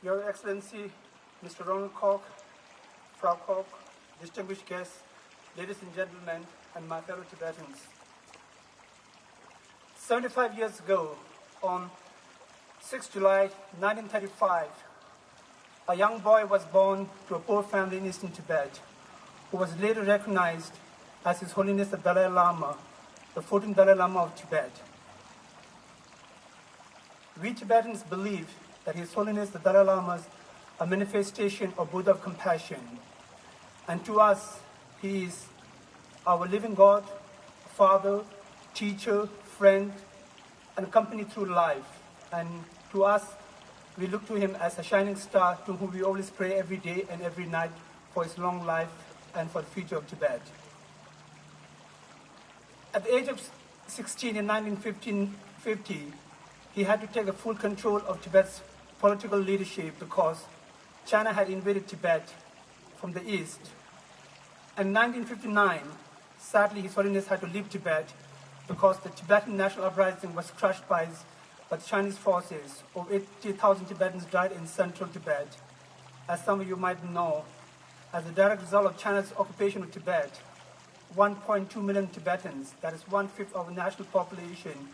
Your Excellency, Mr. Ronald Koch, Frau Koch, distinguished guests, ladies and gentlemen, and my fellow Tibetans. 75 years ago, on 6 July 1935, a young boy was born to a poor family in eastern Tibet, who was later recognized as His Holiness the Dalai Lama, the 14th Dalai Lama of Tibet. We Tibetans believe that His Holiness the Dalai Lama is a manifestation of Buddha of compassion, and to us, he is our living God, father, teacher, friend, and company through life. And to us, we look to him as a shining star to whom we always pray every day and every night for his long life and for the future of Tibet. At the age of 16 in 1950, he had to take the full control of Tibet's political leadership because China had invaded Tibet from the east. In 1959, sadly, His Holiness had to leave Tibet because the Tibetan national uprising was crushed by the Chinese forces. Over 80,000 Tibetans died in central Tibet. As some of you might know, as a direct result of China's occupation of Tibet, 1.2 million Tibetans, that is 1/5 of the national population,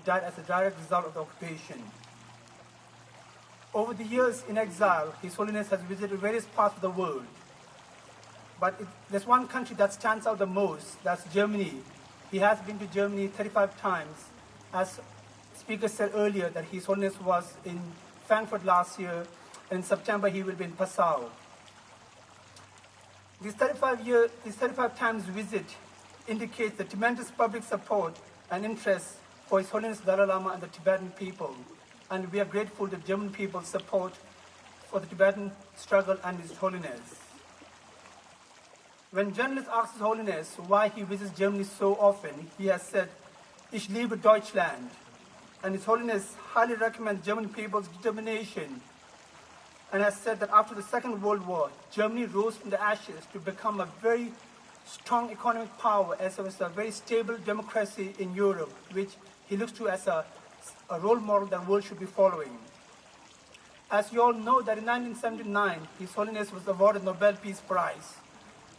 died as a direct result of the occupation. Over the years in exile, His Holiness has visited various parts of the world. But there's one country that stands out the most, that's Germany. He has been to Germany 35 times. As speaker said earlier, that His Holiness was in Frankfurt last year, and in September he will be in Passau. This 35 times visit indicates the tremendous public support and interest for His Holiness Dalai Lama and the Tibetan people. And we are grateful to German people's support for the Tibetan struggle and His Holiness. When journalists ask His Holiness why he visits Germany so often, he has said, "Ich liebe Deutschland." And His Holiness highly recommends German people's determination and has said that after the Second World War, Germany rose from the ashes to become a very strong economic power as well as a very stable democracy in Europe, which he looks to as a role model that the world should be following. As you all know, that in 1979, His Holiness was awarded Nobel Peace Prize.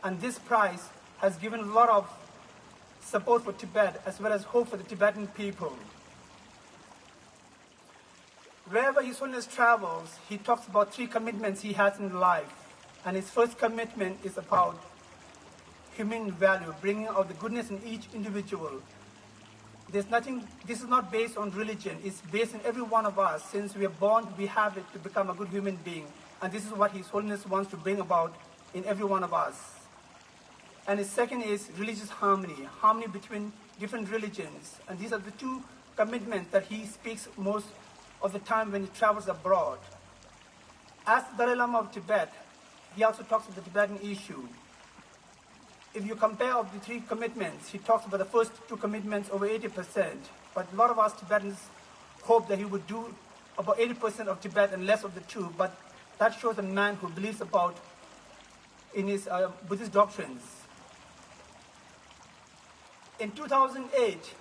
And this prize has given a lot of support for Tibet as well as hope for the Tibetan people. Wherever His Holiness travels, he talks about 3 commitments he has in life. And his first commitment is about human value, bringing out the goodness in each individual. This is not based on religion, it's based on every one of us. Since we are born, we have it to become a good human being. And this is what His Holiness wants to bring about in every one of us. And his second is religious harmony, harmony between different religions. And these are the 2 commitments that he speaks most of the time when he travels abroad. As the Dalai Lama of Tibet, he also talks about the Tibetan issue. If you compare of the 3 commitments, he talks about the first 2 commitments over 80%. But a lot of us Tibetans hope that he would do about 80% of Tibet and less of the 2. But that shows a man who believes about in his Buddhist doctrines. In 2008,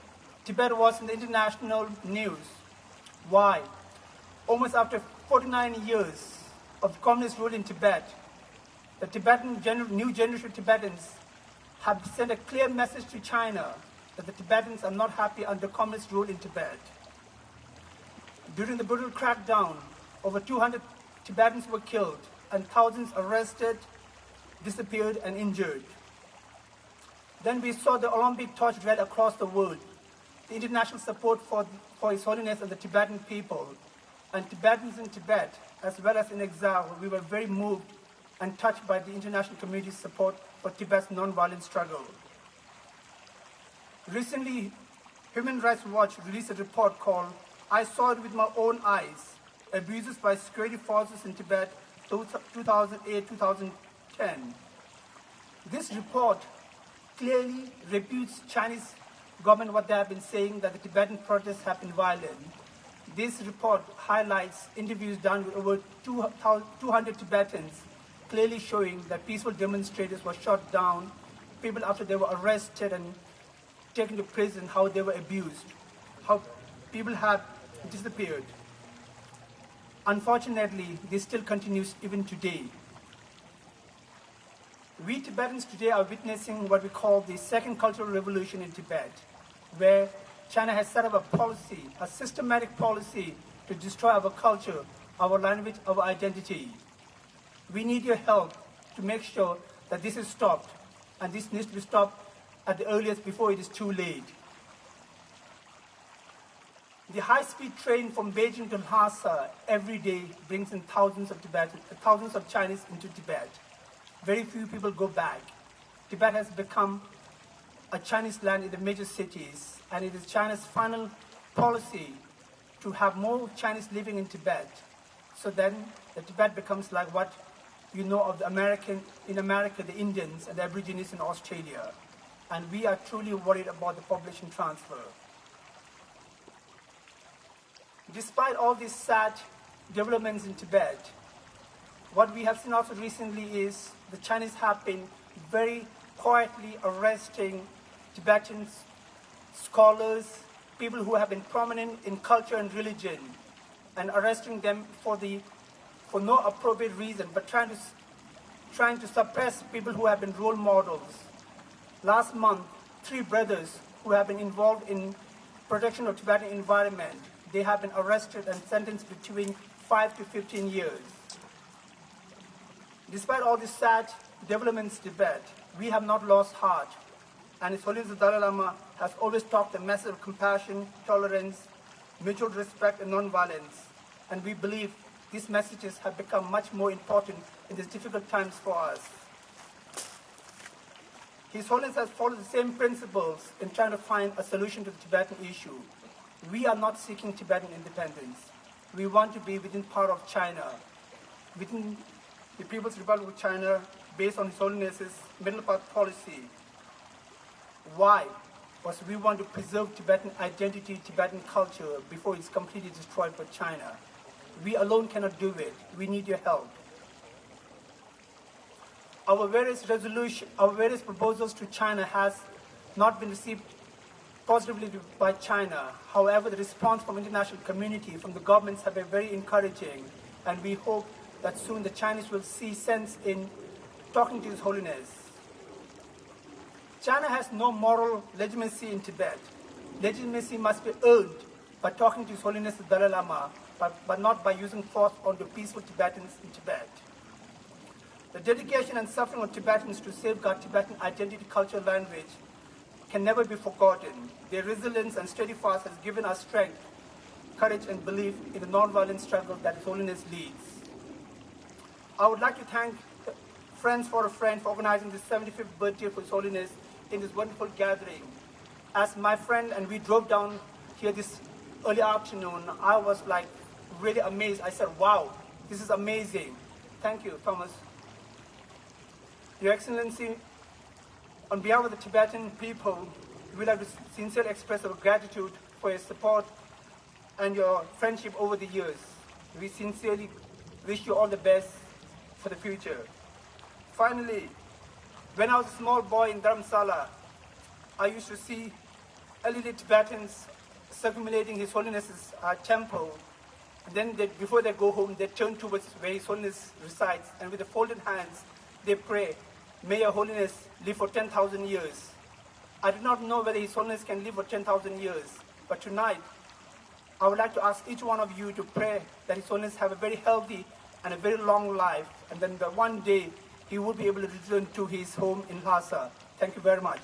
Tibet was in the international news. Why? Almost after 49 years of communist rule in Tibet, the new generation of Tibetans have sent a clear message to China that the Tibetans are not happy under communist rule in Tibet. During the brutal crackdown, over 200 Tibetans were killed and thousands arrested, disappeared, and injured. Then we saw the Olympic torch red across the world, the international support for His Holiness and the Tibetan people. And Tibetans in Tibet, as well as in exile, we were very moved and touched by the international community's support for Tibet's non-violent struggle. Recently, Human Rights Watch released a report called "I Saw It With My Own Eyes, Abuses by Security Forces in Tibet 2008-2010. This report clearly rebukes Chinese government what they have been saying, that the Tibetan protests have been violent. This report highlights interviews done with over 200 Tibetans, clearly showing that peaceful demonstrators were shot down, people after they were arrested and taken to prison, how they were abused, how people had disappeared. Unfortunately, this still continues even today. We Tibetans today are witnessing what we call the second cultural revolution in Tibet, where China has set up a policy, a systematic policy to destroy our culture, our language, our identity. We need your help to make sure that this is stopped, and this needs to be stopped at the earliest before it is too late. The high-speed train from Beijing to Lhasa every day brings in thousands of Chinese into Tibet. Very few people go back. Tibet has become a Chinese land in the major cities, and it is China's final policy to have more Chinese living in Tibet. So then the Tibet becomes like what you know of in America, the Indians and the Aborigines in Australia. And we are truly worried about the population transfer. Despite all these sad developments in Tibet, what we have seen also recently is the Chinese have been very quietly arresting Tibetan scholars, people who have been prominent in culture and religion, and arresting them for no appropriate reason, but trying to suppress people who have been role models. Last month, 3 brothers who have been involved in protection of Tibetan environment, they have been arrested and sentenced between 5 to 15 years. Despite all these sad developments in Tibet, we have not lost heart. And His Holiness the Dalai Lama has always taught the message of compassion, tolerance, mutual respect, and non-violence. And we believe these messages have become much more important in these difficult times for us. His Holiness has followed the same principles in trying to find a solution to the Tibetan issue. We are not seeking Tibetan independence. We want to be within part of China, within the People's Republic of China, based on His Holiness's Middle Path policy. Why? Because we want to preserve Tibetan identity, Tibetan culture before it's completely destroyed by China. We alone cannot do it. We need your help. Our various proposals to China has not been received positively by China. However, the response from international community, from the governments, have been very encouraging, and we hope that soon the Chinese will see sense in talking to His Holiness. China has no moral legitimacy in Tibet. Legitimacy must be earned by talking to His Holiness the Dalai Lama, but not by using force on the peaceful Tibetans in Tibet. The dedication and suffering of Tibetans to safeguard Tibetan identity, culture, language can never be forgotten. Their resilience and steadfast has given us strength, courage, and belief in the non-violent struggle that His Holiness leads. I would like to thank Friends for a Friend for organizing this 75th birthday for His Holiness in this wonderful gathering. As my friend and we drove down here this early afternoon, I was like really amazed. I said, wow, this is amazing. Thank you, Thomas. Your Excellency, on behalf of the Tibetan people, we would like to sincerely express our gratitude for your support and your friendship over the years. We sincerely wish you all the best for the future. Finally, when I was a small boy in Dharamsala, I used to see elderly Tibetans circumambulating His Holiness's temple. And then before they go home, they turn towards where His Holiness resides, and with the folded hands, they pray, "May Your Holiness live for 10,000 years." I do not know whether His Holiness can live for 10,000 years, but tonight, I would like to ask each one of you to pray that His Holiness have a very healthy and a very long life, and then one day He will be able to return to His home in Lhasa. Thank you very much.